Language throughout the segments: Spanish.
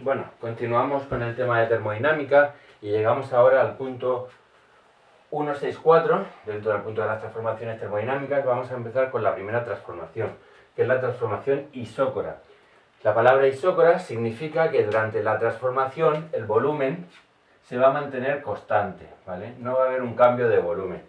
Bueno, continuamos con el tema de termodinámica y llegamos ahora al punto 164, dentro del punto de las transformaciones termodinámicas. Vamos a empezar con la primera transformación, que es la transformación isócora. La palabra isócora significa que durante la transformación el volumen se va a mantener constante, ¿vale? No va a haber un cambio de volumen.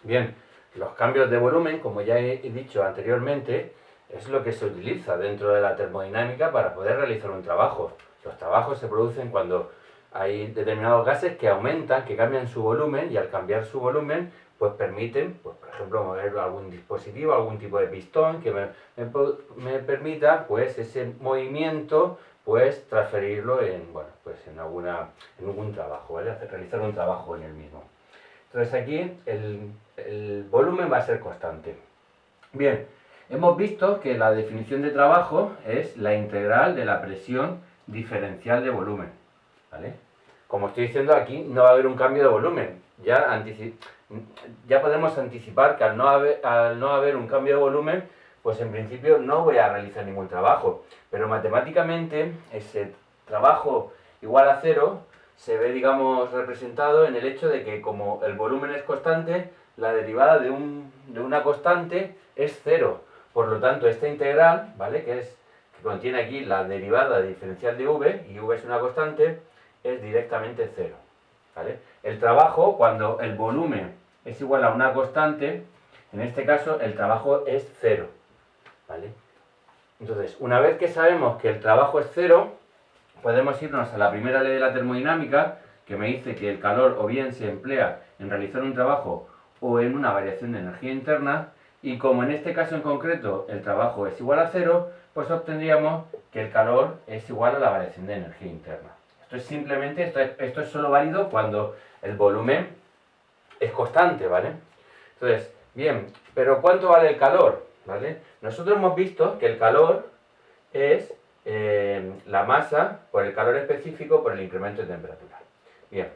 Bien, los cambios de volumen, como ya he dicho anteriormente, es lo que se utiliza dentro de la termodinámica para poder realizar un trabajo. Los trabajos se producen cuando hay determinados gases que aumentan, que cambian su volumen, y al cambiar su volumen, pues permiten, pues, por ejemplo, mover algún dispositivo, algún tipo de pistón que me permita, pues, ese movimiento, pues, transferirlo en, bueno, pues en algún trabajo, ¿vale? Realizar un trabajo en el mismo. Entonces aquí el volumen va a ser constante. Bien, hemos visto que la definición de trabajo es la integral de la presión diferencial de volumen, ¿vale? Como estoy diciendo aquí, no va a haber un cambio de volumen. Ya podemos anticipar que al no haber un cambio de volumen, pues en principio no voy a realizar ningún trabajo. Pero matemáticamente ese trabajo igual a cero se ve, digamos, representado en el hecho de que como el volumen es constante, la derivada de una constante es cero. Por lo tanto, esta integral, ¿vale? Que contiene aquí la derivada diferencial de v, y v es una constante, es directamente cero, ¿vale? El trabajo, cuando el volumen es igual a una constante, en este caso el trabajo es cero, ¿vale? Entonces, una vez que sabemos que el trabajo es cero, podemos irnos a la primera ley de la termodinámica, que me dice que el calor o bien se emplea en realizar un trabajo o en una variación de energía interna, y como en este caso en concreto el trabajo es igual a cero, pues obtendríamos que el calor es igual a la variación de energía interna. Esto es simplemente, esto es solo válido cuando el volumen es constante, ¿vale? Entonces, bien, pero ¿cuánto vale el calor? ¿Vale? Nosotros hemos visto que el calor es la masa por el calor específico por el incremento de temperatura. Bien,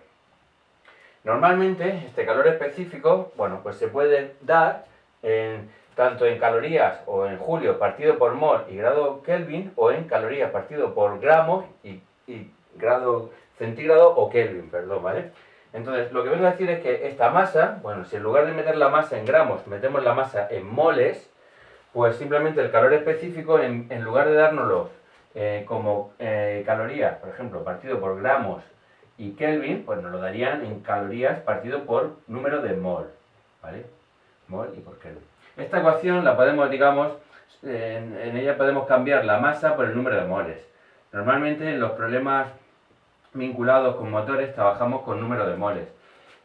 normalmente este calor específico, bueno, pues se puede dar tanto en calorías o en julio partido por mol y grado Kelvin, o en calorías partido por gramos y grado centígrado o Kelvin, perdón, ¿vale? Entonces, lo que vengo a decir es que esta masa, bueno, si en lugar de meter la masa en gramos, metemos la masa en moles, pues simplemente el calor específico, en lugar de dárnoslo como calorías, por ejemplo, partido por gramos y Kelvin, pues nos lo darían en calorías partido por número de mol, ¿vale? Mol y por Kelvin. Esta ecuación la podemos, digamos, en ella podemos cambiar la masa por el número de moles. Normalmente en los problemas vinculados con motores trabajamos con número de moles.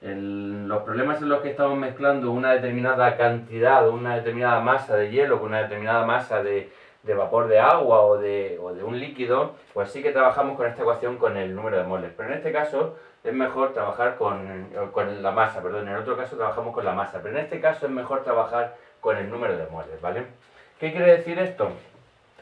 Los problemas en los que estamos mezclando una determinada cantidad o una determinada masa de hielo con una determinada masa de vapor de agua o de un líquido, pues sí que trabajamos con esta ecuación con el número de moles. Pero en este caso es mejor trabajar con la masa, perdón, en otro caso trabajamos con la masa, pero en este caso es mejor trabajar con el número de moles, ¿vale? ¿Qué quiere decir esto?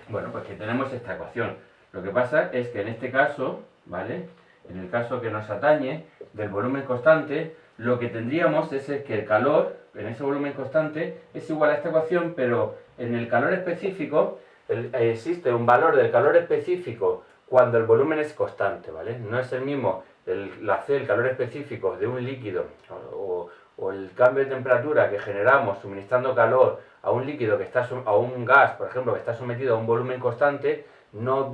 Bueno, pues que tenemos esta ecuación. Lo que pasa es que en este caso, ¿vale? En el caso que nos atañe del volumen constante, lo que tendríamos es que el calor en ese volumen constante es igual a esta ecuación, pero en el calor específico existe un valor del calor específico cuando el volumen es constante, ¿vale? No es el mismo la C, el calor específico de un líquido o el cambio de temperatura que generamos suministrando calor a un líquido que está a un gas, por ejemplo, que está sometido a un volumen constante, no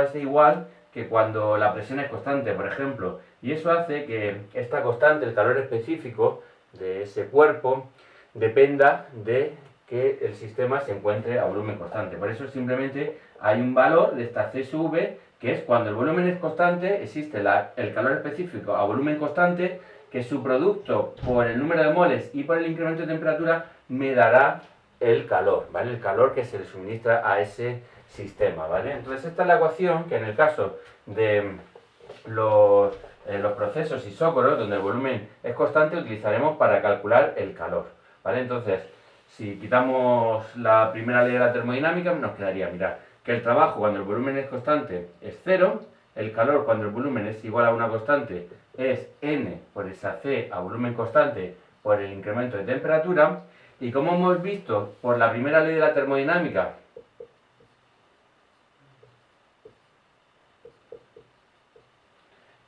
es igual que cuando la presión es constante, por ejemplo. Y eso hace que esta constante, el calor específico de ese cuerpo, dependa de que el sistema se encuentre a volumen constante. Por eso simplemente hay un valor de esta C sub V, que es cuando el volumen es constante, existe el calor específico a volumen constante, que su producto por el número de moles y por el incremento de temperatura me dará el calor, ¿vale? El calor que se le suministra a ese sistema, ¿vale? Entonces esta es la ecuación que en el caso de los procesos isócoros, donde el volumen es constante, utilizaremos para calcular el calor, ¿vale? Entonces, si quitamos la primera ley de la termodinámica, nos quedaría, mirad, que el trabajo cuando el volumen es constante es cero, el calor cuando el volumen es igual a una constante es n por esa c a volumen constante por el incremento de temperatura, y como hemos visto por la primera ley de la termodinámica,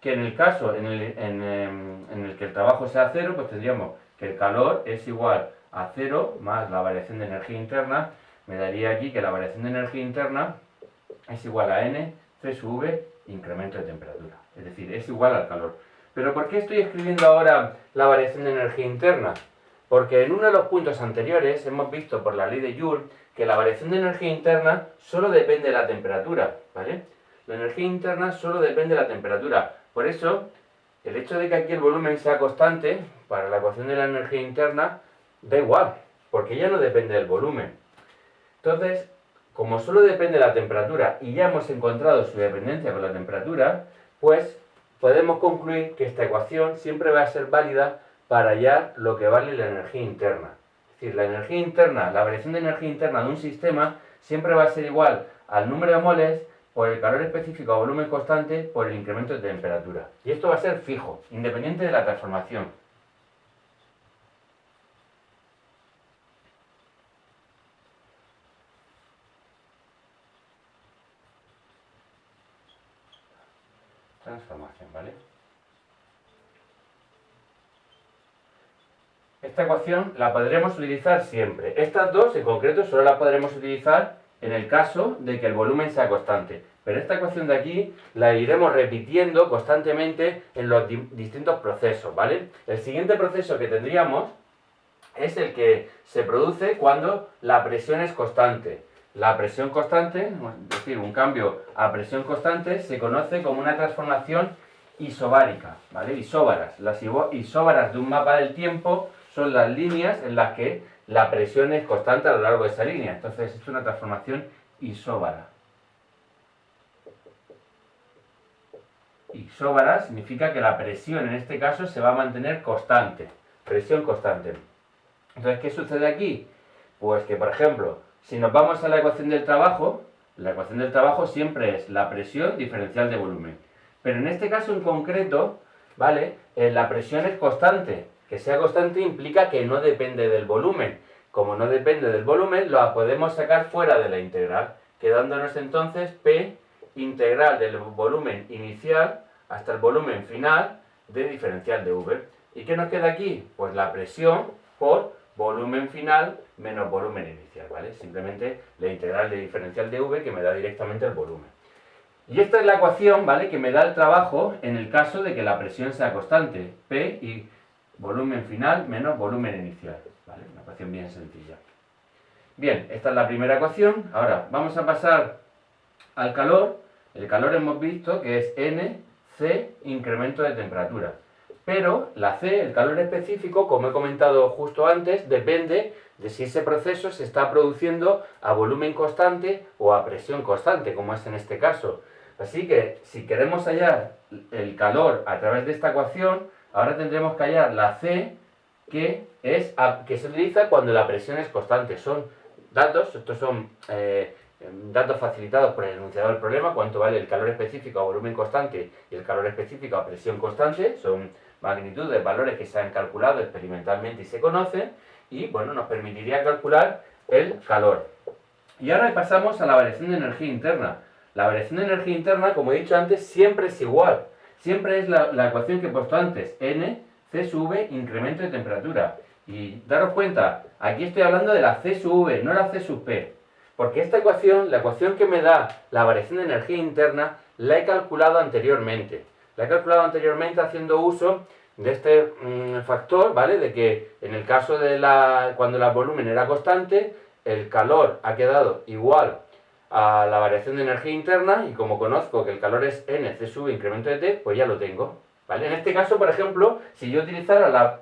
que en el caso en el que el trabajo sea cero, pues tendríamos que el calor es igual a cero más la variación de energía interna. Me daría aquí que la variación de energía interna es igual a n C sub V incremento de temperatura. Es decir, es igual al calor. ¿Pero por qué estoy escribiendo ahora la variación de energía interna? Porque en uno de los puntos anteriores hemos visto por la ley de Joule que la variación de energía interna solo depende de la temperatura, ¿vale? La energía interna solo depende de la temperatura. Por eso, el hecho de que aquí el volumen sea constante, para la ecuación de la energía interna, da igual, porque ya no depende del volumen. Entonces, como solo depende de la temperatura y ya hemos encontrado su dependencia con la temperatura, pues podemos concluir que esta ecuación siempre va a ser válida para hallar lo que vale la energía interna. Es decir, la energía interna, la variación de energía interna de un sistema siempre va a ser igual al número de moles por el calor específico a volumen constante por el incremento de temperatura. Y esto va a ser fijo, independiente de la transformación. Transformación, ¿vale? Esta ecuación la podremos utilizar siempre. Estas dos en concreto solo las podremos utilizar en el caso de que el volumen sea constante. Pero esta ecuación de aquí la iremos repitiendo constantemente en los distintos procesos, ¿vale? El siguiente proceso que tendríamos es el que se produce cuando la presión es constante. La presión constante, es decir, un cambio a presión constante, se conoce como una transformación isobárica, ¿vale? Isóbaras. Las isóbaras de un mapa del tiempo son las líneas en las que la presión es constante a lo largo de esa línea. Entonces es una transformación isóbara. Isóbara significa que la presión en este caso se va a mantener constante. Presión constante. Entonces, ¿qué sucede aquí? Pues que, por ejemplo, si nos vamos a la ecuación del trabajo siempre es la presión diferencial de volumen. Pero en este caso en concreto, ¿vale? La presión es constante. Que sea constante implica que no depende del volumen. Como no depende del volumen, lo podemos sacar fuera de la integral, quedándonos entonces P integral del volumen inicial hasta el volumen final de diferencial de V. ¿Y qué nos queda aquí? Pues la presión por volumen final menos volumen inicial, ¿vale? Simplemente la integral de diferencial de V que me da directamente el volumen. Y esta es la ecuación, ¿vale?, que me da el trabajo en el caso de que la presión sea constante. P y volumen final menos volumen inicial, ¿vale? Una ecuación bien sencilla. Bien, esta es la primera ecuación. Ahora, vamos a pasar al calor. El calor hemos visto que es N, C, incremento de temperatura. Pero la C, el calor específico, como he comentado justo antes, depende de si ese proceso se está produciendo a volumen constante o a presión constante, como es en este caso. Así que, si queremos hallar el calor a través de esta ecuación, ahora tendremos que hallar la C, que se utiliza cuando la presión es constante. Son datos, estos son datos facilitados por el enunciado del problema, cuánto vale el calor específico a volumen constante y el calor específico a presión constante. Son magnitudes, valores que se han calculado experimentalmente y se conocen, y bueno, nos permitiría calcular el calor. Y ahora pasamos a la variación de energía interna. La variación de energía interna, como he dicho antes, siempre es igual. Siempre es la ecuación que he puesto antes, N, C sub V, incremento de temperatura. Y daros cuenta, aquí estoy hablando de la C sub V, no la C sub P. Porque esta ecuación, la ecuación que me da la variación de energía interna, la he calculado anteriormente. La he calculado anteriormente haciendo uso de este factor, ¿vale? De que en el caso de cuando el volumen era constante, el calor ha quedado igual a la variación de energía interna, y como conozco que el calor es N, C sub incremento de T, pues ya lo tengo, ¿vale? En este caso, por ejemplo, si yo utilizara la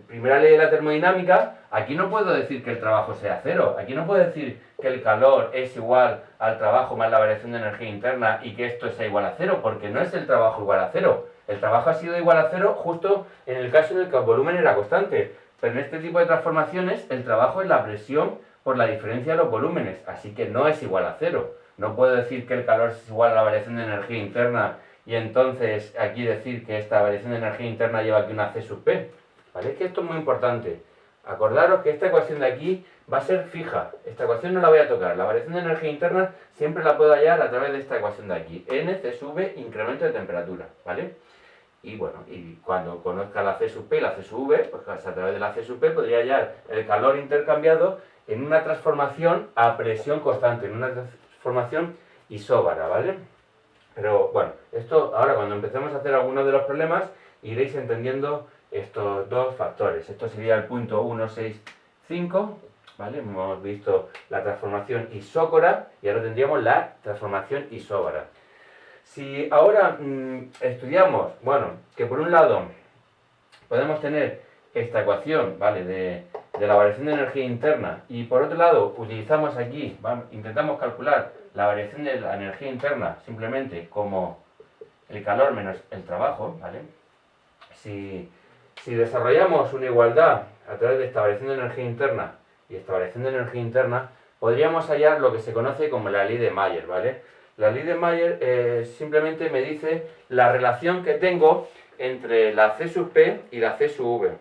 primera ley de la termodinámica, aquí no puedo decir que el trabajo sea cero, aquí no puedo decir que el calor es igual al trabajo más la variación de energía interna y que esto sea igual a cero, porque no es el trabajo igual a cero. El trabajo ha sido igual a cero justo en el caso en el que el volumen era constante, pero en este tipo de transformaciones el trabajo es la presión por la diferencia de los volúmenes, así que no es igual a cero. No puedo decir que el calor es igual a la variación de energía interna y entonces aquí decir que esta variación de energía interna lleva aquí una C sub P, ¿vale? Es que esto es muy importante. Acordaros que esta ecuación de aquí va a ser fija. Esta ecuación no la voy a tocar. La variación de energía interna siempre la puedo hallar a través de esta ecuación de aquí. N, C sub V, incremento de temperatura, ¿vale? Y bueno, y cuando conozca la C sub P y la C sub V, pues a través de la C sub P podría hallar el calor intercambiado en una transformación a presión constante, en una transformación isóbara, ¿vale? Pero bueno, esto ahora cuando empecemos a hacer algunos de los problemas iréis entendiendo estos dos factores. Esto sería el punto 165, ¿vale? Hemos visto la transformación isócora y ahora tendríamos la transformación isóbara. Si ahora estudiamos, bueno, que por un lado podemos tener esta ecuación, ¿vale? De la variación de energía interna y por otro lado utilizamos aquí, intentamos calcular la variación de la energía interna simplemente como el calor menos el trabajo, ¿vale? Si desarrollamos una igualdad a través de esta variación de energía interna y esta variación de energía interna, podríamos hallar lo que se conoce como la ley de Mayer, ¿vale? La ley de Mayer simplemente me dice la relación que tengo entre la C sub P y la C sub V.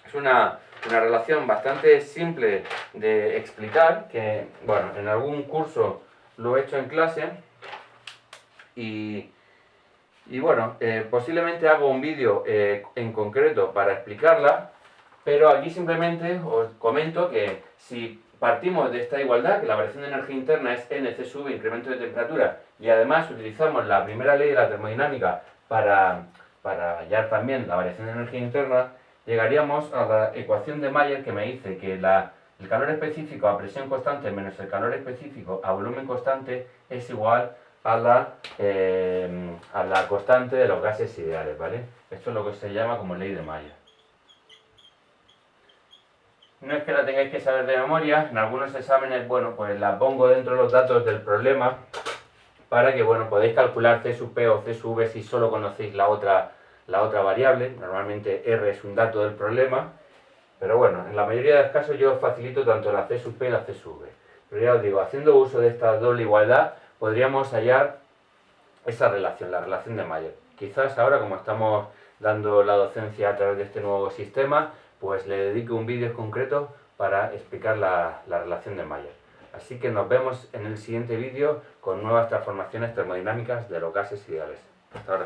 Es una relación bastante simple de explicar, que, bueno, en algún curso lo he hecho en clase y bueno, posiblemente hago un vídeo en concreto para explicarla, pero aquí simplemente os comento que si partimos de esta igualdad, que la variación de energía interna es Nc sub incremento de temperatura, y además utilizamos la primera ley de la termodinámica para hallar también la variación de energía interna, llegaríamos a la ecuación de Mayer que me dice que el calor específico a presión constante menos el calor específico a volumen constante es igual a la constante de los gases ideales, ¿vale? Esto es lo que se llama como ley de Mayer. No es que la tengáis que saber de memoria, en algunos exámenes, bueno, pues la pongo dentro de los datos del problema para que, bueno, podáis calcular C sub P o C sub V si solo conocéis la otra variable. Normalmente R es un dato del problema, pero bueno, en la mayoría de los casos yo os facilito tanto la C sub P y la C sub V. Pero ya os digo, haciendo uso de esta doble igualdad, podríamos hallar esa relación, la relación de Mayer. Quizás ahora, como estamos dando la docencia a través de este nuevo sistema, pues le dedico un vídeo concreto para explicar la relación de Mayer. Así que nos vemos en el siguiente vídeo con nuevas transformaciones termodinámicas de los gases ideales. Hasta ahora.